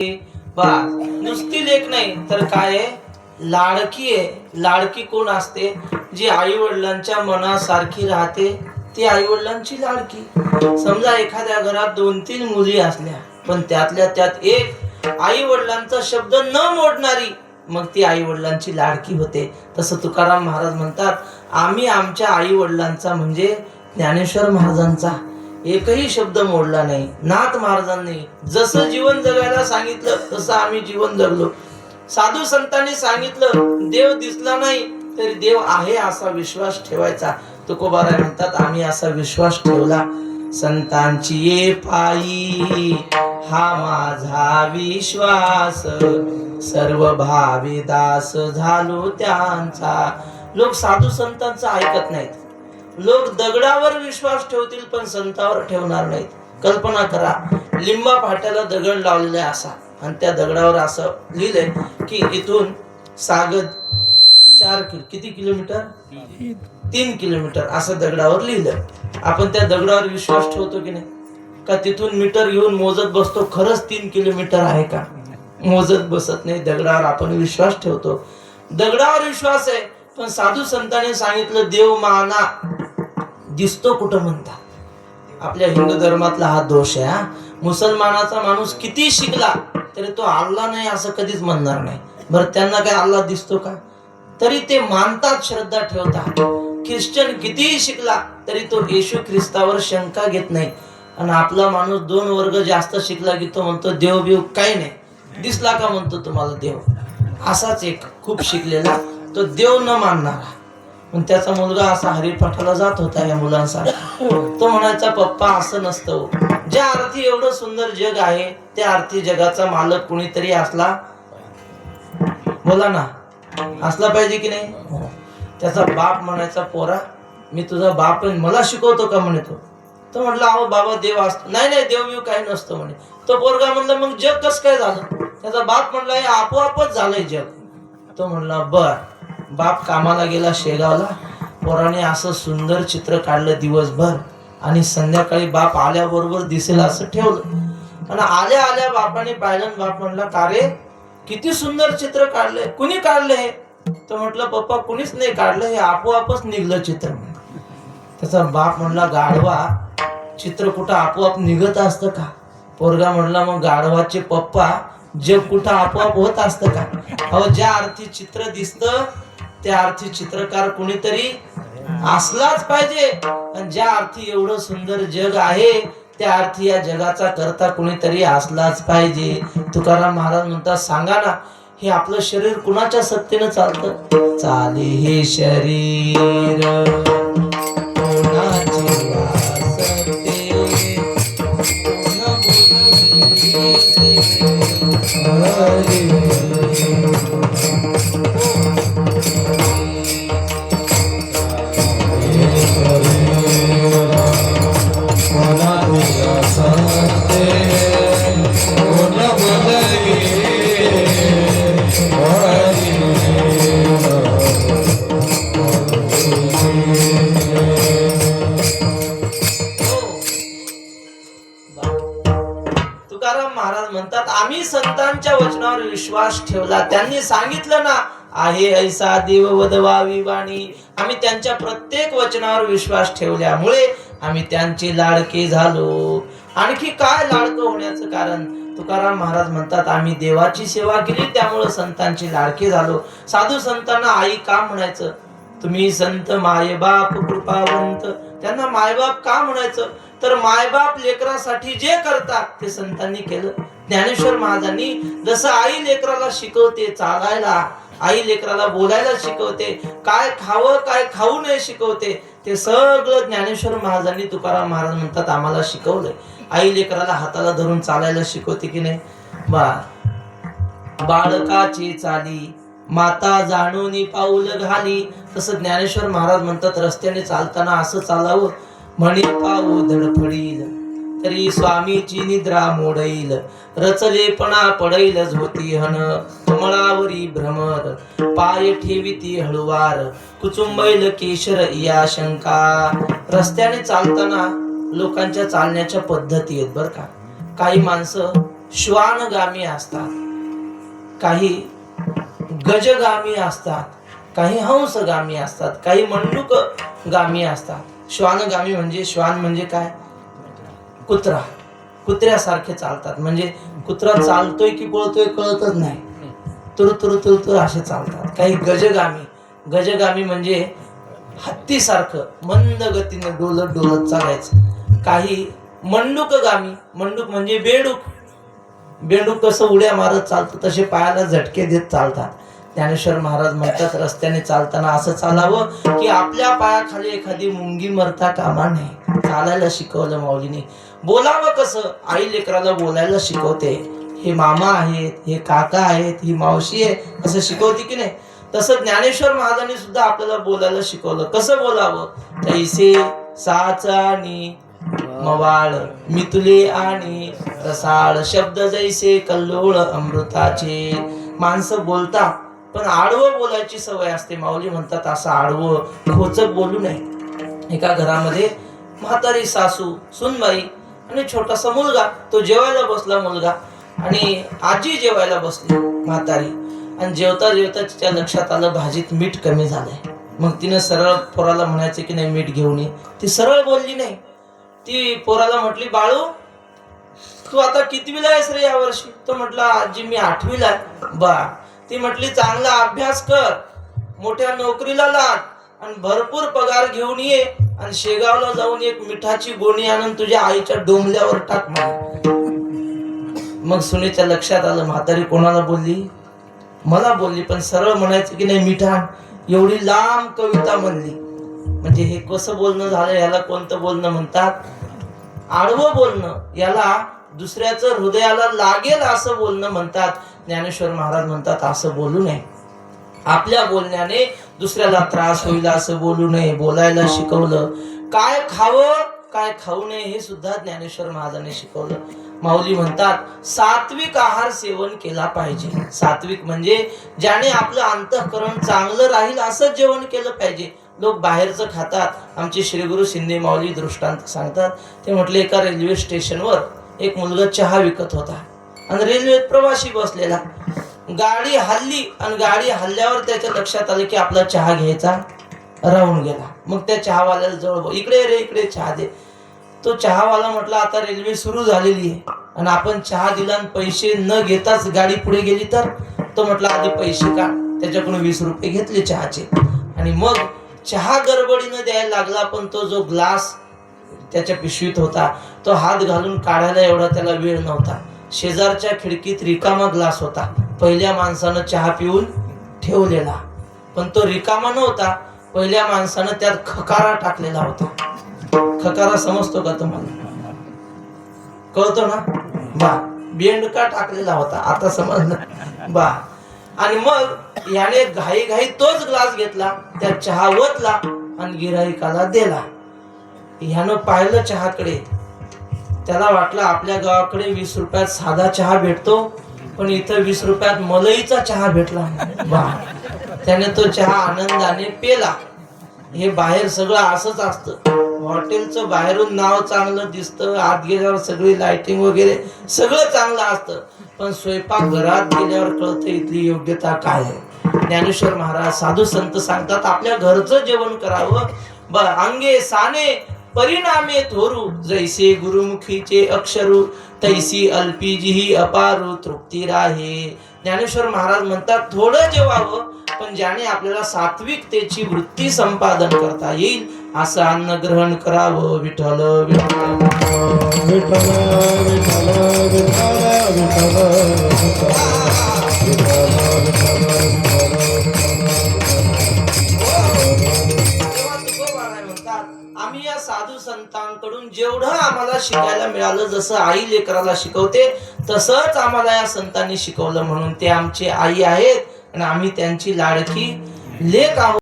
बा नुसती लेख नाही तर काय आहे, लाडकी आहे. लाडकी कोण असते? जी आई वडिलांच्या मनासारखी राहते, ती आई वडिलांची लाडकी. समजा एखाद्या घरात 2-3 मुली असल्या, पण त्यातल्या त्यात एक आई वडिलांचा शब्द न मोडणारी, मग ती आई वडिलांची लाडकी होते. तसं तुकाराम महाराज म्हणतात, आम्ही आमच्या आई वडिलांचा म्हणजे ज्ञानेश्वर महाराजांचा एकही शब्द मोडला नाही. नाथ महाराजांनी जसं जीवन जगायला सांगितलं तसं आम्ही जीवन जगलो. साधू संतांनी सांगितलं देव दिसला नाही तरी देव आहे असा विश्वास ठेवायचा. तुकोबाराय म्हणतात, आम्ही असा विश्वास ठेवला. संतांची ये पायी हा माझा विश्वास, सर्व भावी दास झालो त्यांचा. लोक साधू संतांचं ऐकत नाहीत. लोक दगडावर विश्वास ठेवतील पण संतावर ठेवणार नाहीत. कल्पना करा, लिंबा फाट्याला दगड लावलेला असा आणि त्या दगडावर असं लिहिलंय की इथून सागद 4 किती किलोमीटर, 3 किलोमीटर असं दगडावर लिहिलं. आपण त्या दगडावर विश्वास ठेवतो की नाही? का तिथून मीटर घेऊन मोजत बसतो खरंच 3 किलोमीटर आहे का? मोजत बसत नाही. दगडावर आपण विश्वास ठेवतो. दगडावर विश्वास आहे. पण साधू संतांनी सांगितलं देव माना दिसतो कुठं म्हणता. आपल्या हिंदू धर्मातला हा दोष आहे. हा मुसलमानाचा माणूस किती शिकला तरी तो अल्लाह नाही असं कधीच म्हणणार नाही. बरं, त्यांना काय अल्लाह दिसतो का? तरी ते मानतात, श्रद्धा ठेवतात. ख्रिश्चन कितीही शिकला तरी तो येशू ख्रिस्तावर शंका घेत नाही. आणि आपला माणूस 2 वर्ग जास्त शिकला की तो म्हणतो देव बिव काही नाही, दिसला का म्हणतो तुम्हाला देव. असाच एक खूप शिकलेला तो देव न मानणारा. पण त्याचा मुलगा असा हरिपाठाला जात होता या मुलांसारखा. तो म्हणायचा पप्पा असं नसतं. ज्या अर्थी एवढं सुंदर जग आहे त्या अर्थी जगाचा मालक कुणीतरी असला, बोला ना, असला पाहिजे की नाही? त्याचा बाप म्हणायचा पोरा मी तुझा बाप आहे, मला शिकवतो का म्हणे तो. तो म्हटलं अहो बाबा देव असतो. नाही नाही, देव बिव काही नसतो म्हणे. तो पोरगा म्हणला मग जग कसं काय झालं? त्याचा बाप म्हणला हे आपोआपच झालंय जग. तो म्हणला बर. बाप कामाला गेला शेगावला. पोराने असं सुंदर चित्र काढलं दिवसभर आणि संध्याकाळी बाप आल्याबरोबर दिसेल असं ठेवलं. आणि आल्या आल्या बापाने पाहिलं. बाप म्हणला का रे किती सुंदर चित्र काढलंय, कुणी काढलं हे? तो म्हटलं पप्पा कुणीच नाही काढलं, हे आपोआपच निघलं चित्र. त्याचा बाप म्हणला गाढवा, चित्र कुठं आपोआप निघत असतं का? पोरगा म्हणला मग गाढवाचे पप्पा जग कुठं आपोआप होत असतं का? अहो ज्या अर्थी चित्र दिसतं त्या अर्थी चित्रकार कुणीतरी असलाच पाहिजे. आणि ज्या अर्थी एवढं सुंदर जग आहे त्या अर्थी या जगाचा करता कुणीतरी असलाच पाहिजे. तुकाराम महाराज म्हणतात सांगा ना, हे आपलं शरीर कुणाच्या सत्तेनं चालतं? चाले हे शरीर कोणाची वासते, तुकाराम महाराज म्हणतात आम्ही संतांच्या वचनावर विश्वास ठेवला. त्यांनी सांगितलं ना आहे ऐसा देव वदवावी वाणी. आम्ही त्यांच्या प्रत्येक वचनावर विश्वास ठेवल्यामुळे आम्ही त्यांचे लाडके झालो. आणखी काय लाडकं होण्याचं कारण? तुकाराम महाराज म्हणतात आम्ही देवाची सेवा केली त्यामुळे संतांचे लाडके झालो. साधू संतांना आई का म्हणायचं? तुम्ही संत मायबाप कृपावंत. त्यांना मायबाप का म्हणायचं? तर मायबाप लेकरासाठी जे करतात ते संतांनी केलं. ज्ञानेश्वर महाराजांनी जसं आई लेकराला शिकवते चालायला, आई लेकराला बोलायला शिकवते, काय खावं काय खाऊ नये शिकवते, ते सगळं ज्ञानेश्वर महाराजांनी तुकाराम महाराज म्हणतात आम्हाला शिकवलंय. आई लेकराला हाताला धरून चालायला शिकवते की नाही? बाळकाची चाली माता जाणून पाऊल घाली. तसं ज्ञानेश्वर महाराज म्हणतात रस्त्याने चालताना असं चालावं म्हणे पाऊ धडपडील तरी स्वामीची निद्रा मोडईल, रचलेपणा पडैल झोती हन, कमळावरी भ्रमर पाय ठेविती हळुवार, कुचुंबैल केशर या शंका. रस्त्याने चालताना लोकांच्या चालण्याच्या पद्धती आहेत बरं का. काही माणसं श्वानगामी असतात, काही गजगामी असतात, काही हंसगामी असतात, काही मंडूकगामी असतात. श्वानगामी म्हणजे, श्वान म्हणजे काय? कुत्रा. कुत्र्यासारखे चालतात, म्हणजे कुत्रा चालतोय की पळतोय कळतच नाही, तुर तुर तुर तुर असे चालतात. काही गजगामी, गजगामी म्हणजे हत्तीसारखं मंद गतीने डोलत डोलत चालायचं. काही मंडूकगामी, मंडूक म्हणजे बेडूक. बेडूक कसं उड्या मारत चालतं तसे पायाला झटके देत चालतात. ज्ञानेश्वर महाराज म्हणतात, रस्त्याने चालताना असं चालावं की आपल्या पायाखाली एखादी मुंगी मरता कामा नये. चालायला शिकवलं माऊलीने. बोलावं कसं? आई लेकराला बोलायला शिकवते. हे मामा आहेत, हे काका आहेत, ही मावशी आहे, असं शिकवते की नाही? तसं ज्ञानेश्वर महाराजांनी सुद्धा आपल्याला बोलायला शिकवलं. कसं बोलावं? तैसे साचानी मवाळ मितुले आणि रसाळ, शब्द जैसे कल्लोळ अमृताचे. माणसं बोलतात पण आडवं बोलायची सवय असते. माऊली म्हणतात असं आडवं खोचक बोलू नये. एका घरामध्ये म्हातारी सासू, सुनबाई आणि छोटासा मुलगा. तो जेवायला बसला मुलगा, आणि आजी जेवायला बसली म्हातारी. आणि जेवता जेवता तिच्या लक्षात आलं भाजीत मीठ कमी झालंय. मग तिनं सरळ पोराला म्हणायचं की नाही मीठ घेऊन ये. ती सरळ बोलली नाही. ती पोराला म्हटली, बाळू तू आता कितवीला आहेस रे यावर्षी? तो म्हटला, आजी मी 8वीला आहे. बा. ती म्हटली, चांगला अभ्यास कर, मोठ्या नोकरीला लाग, आणि भरपूर पगार घेऊन ये, आणि शेगावला जाऊन एक मिठाची गोणी आणून तुझ्या आईच्या डोंबल्यावर टाक मला. मग सुनेच्या लक्षात आलं म्हातारी कोणाला बोलली? मला बोलली. पण सरळ म्हणायचं की नाही मिठाण. एवढी लांब कविता म्हणली. म्हणजे हे कसं बोलणं झालं? याला कोणतं बोलणं म्हणतात? आडवं बोलणं. याला दुसऱ्याचं हृदयाला लागेल असं बोलणं म्हणतात. ज्ञानेश्वर महाराज म्हणतात असं बोलू नये. आपल्या बोलण्याने दुसऱ्याला त्रास होईल असं बोलू नये. बोलायला शिकवलं. काय खावं काय खाऊ नये हे सुद्धा ज्ञानेश्वर महाराजांनी शिकवलं. माऊली म्हणतात सात्विक आहार सेवन केला पाहिजे. सात्विक म्हणजे ज्याने आपलं अंतःकरण चांगलं राहील असं जेवण केलं पाहिजे. लोक बाहेरचं खातात. आमचे श्री गुरु शिंदे माऊली दृष्टांत सांगतात. ते म्हटले, एका रेल्वे स्टेशनवर एक मुलगा चहा विकत होता, आणि रेल्वेत प्रवासी बसलेला. गाडी हल्ली, आणि गाडी हल्ल्यावर त्याच्या लक्षात आलं की आपला चहा घ्यायचा राहून गेला. मग त्या चहावाल्याला जवळ, इकडे रे इकडे चहा दे. तो चहावाला म्हटला, आता रेल्वे सुरू झालेली आहे आणि आपण चहा दिला आणि पैसे न घेताच गाडी पुढे गेली तर? तो म्हटला, आधी पैसे काढ. त्याच्याकडून 20 रुपये घेतले चहाचे, आणि मग चहा गडबडीनं द्यायला लागला. पण तो जो ग्लास त्याच्या पिशवीत होता तो हात घालून काढायला एवढा त्याला वेळ नव्हता. शेजारच्या खिडकीत रिकामा ग्लास होता. पहिल्या माणसानं चहा पिऊन ठेवलेला, पण तो रिकामा नव्हता. पहिल्या माणसानं त्यात खकारा टाकलेला होता. खकारा समजतो का तुम्हाला? कळतो ना? बा. बेंडका टाकलेला होता. आता समजलं बा. आणि मग याने घाई घाई तोच ग्लास घेतला, त्यात चहा ओतला आणि गिऱ्हाईकाला दिला. ह्यानं पाहिलं चहाकडे. त्याला वाटलं आपल्या गावाकडे 20 रुपयात साधा चहा भेटतो, पण इथं 20 रुपयात मलईचा चहा भेटला. बा. त्याने तो चहा आनंदाने पेला. हे बाहेर सगळं असंच असतं. हॉटेलचं बाहेरून नाव चांगलं दिसतं, आत गेल्यावर सगळी लाइटिंग वगैरे सगळं चांगलं असतं, पण स्वयंपाक घरात गेल्यावर कळतं इथली योग्यता काय आहे. ज्ञानेश्वर महाराज साधू संत सांगतात आपल्या घरचं जेवण करावं. अंगे साने परिणामे थोरू, जैसे गुरुमुखीचे अक्षरू, तैसी अल्पीजीही अपारू तृप्ती राहे. ज्ञानेश्वर महाराज म्हणतात थोडं जेवावं, पण ज्याने आपल्याला सात्विकतेची वृत्ती संपादन करता येईल असं अन्न ग्रहण करावं. विठ्ठल विठ्ठल विठ्ठल म्हणतात आम्ही या साधू संतांकडून जेवढं आम्हाला शिकायला मिळालं, जसं आई लेकराला शिकवते तसंच आम्हाला या संतांनी शिकवलं. म्हणून ते आमचे आई आहेत आणि आम्ही त्यांची लाडकी लेक आहोत.